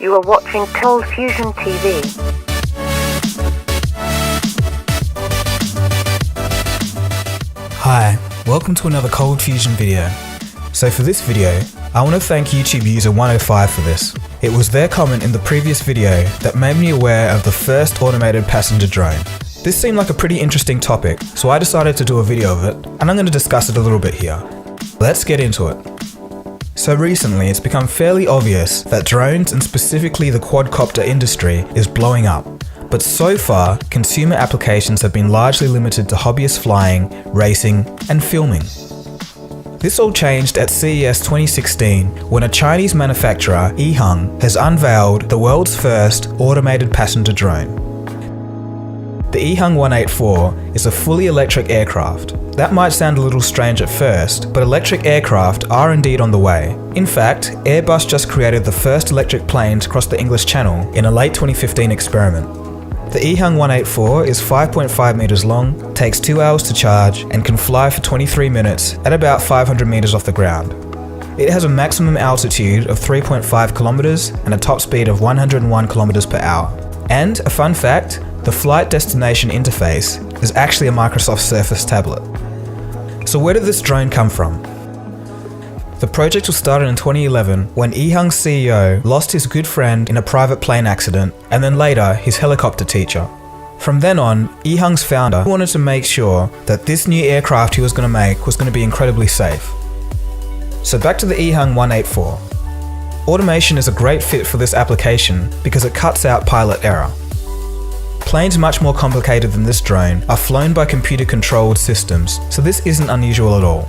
You are watching Cold Fusion TV. Hi, welcome to another Cold Fusion video. So for this video, I want to thank YouTube user 105 for this. It was their comment in the previous video that made me aware of the first automated passenger drone. This seemed like a pretty interesting topic, so I decided to do a video of it, and I'm going to discuss it a little bit here. Let's get into it. So recently, it's become fairly obvious that drones, and specifically the quadcopter industry, is blowing up. But so far, consumer applications have been largely limited to hobbyist flying, racing, and filming. This all changed at CES 2016 when a Chinese manufacturer, EHang, has unveiled the world's first automated passenger drone. The EHang 184 is a fully electric aircraft. That might sound a little strange at first, but electric aircraft are indeed on the way. In fact, Airbus just created the first electric plane to cross the English Channel in a late 2015 experiment. The EHang 184 is 5.5 meters long, takes 2 hours to charge, and can fly for 23 minutes at about 500 meters off the ground. It has a maximum altitude of 3.5 kilometers and a top speed of 101 kilometers per hour. And a fun fact, the flight destination interface is actually a Microsoft Surface tablet. So where did this drone come from? The project was started in 2011 when EHang's CEO lost his good friend in a private plane accident, and then later his helicopter teacher. From then on, EHang's founder wanted to make sure that this new aircraft he was going to make was going to be incredibly safe. So back to the EHang 184. Automation is a great fit for this application because it cuts out pilot error. Planes much more complicated than this drone are flown by computer-controlled systems, so this isn't unusual at all.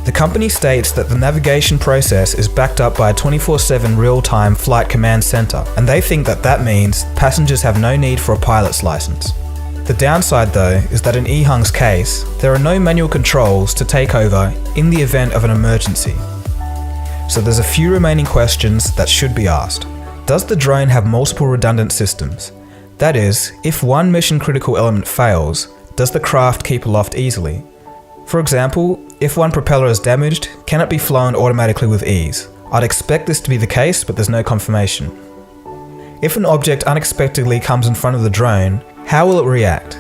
The company states that the navigation process is backed up by a 24/7 real-time flight command center, and they think that that means passengers have no need for a pilot's license. The downside though is that in EHang's case, there are no manual controls to take over in the event of an emergency. So there's a few remaining questions that should be asked. Does the drone have multiple redundant systems? That is, if one mission-critical element fails, does the craft keep aloft easily? For example, if one propeller is damaged, can it be flown automatically with ease? I'd expect this to be the case, but there's no confirmation. If an object unexpectedly comes in front of the drone, how will it react?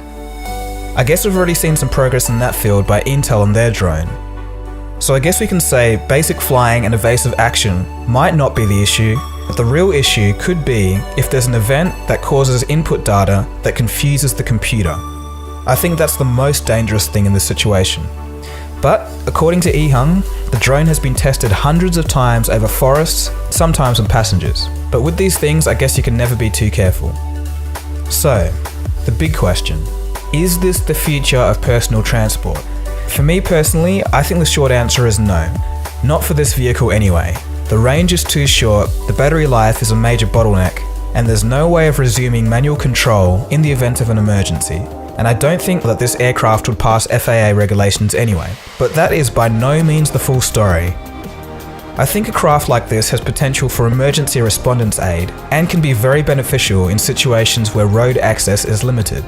I guess we've already seen some progress in that field by Intel and their drone. So I guess we can say basic flying and evasive action might not be the issue, but the real issue could be if there's an event that causes input data that confuses the computer. I think that's the most dangerous thing in this situation. But according to EHang, the drone has been tested hundreds of times over forests, sometimes with passengers. But with these things, I guess you can never be too careful. So, the big question, is this the future of personal transport? For me personally, I think the short answer is no. Not for this vehicle anyway. The range is too short, the battery life is a major bottleneck, and there's no way of resuming manual control in the event of an emergency. And I don't think that this aircraft would pass FAA regulations anyway. But that is by no means the full story. I think a craft like this has potential for emergency respondence aid and can be very beneficial in situations where road access is limited.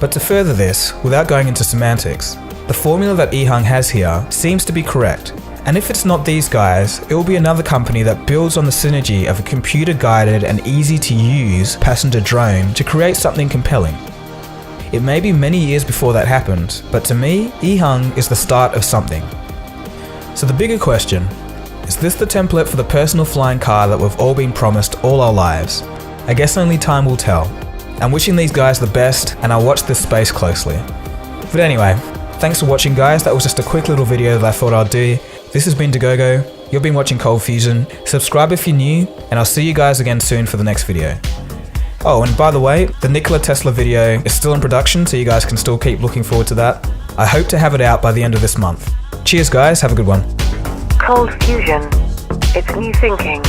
But to further this, without going into semantics, the formula that EHang has here seems to be correct. And if it's not these guys, it will be another company that builds on the synergy of a computer-guided and easy-to-use passenger drone to create something compelling. It may be many years before that happens, but to me, EHang is the start of something. So the bigger question, is this the template for the personal flying car that we've all been promised all our lives? I guess only time will tell. I'm wishing these guys the best, and I'll watch this space closely. But anyway, thanks for watching guys, that was just a quick little video that I thought I'd do. This has been Dagogo, you've been watching Cold Fusion, subscribe if you're new, and I'll see you guys again soon for the next video. Oh, and by the way, the Nikola Tesla video is still in production, so you guys can still keep looking forward to that. I hope to have it out by the end of this month. Cheers guys, have a good one. Cold Fusion. It's new thinking.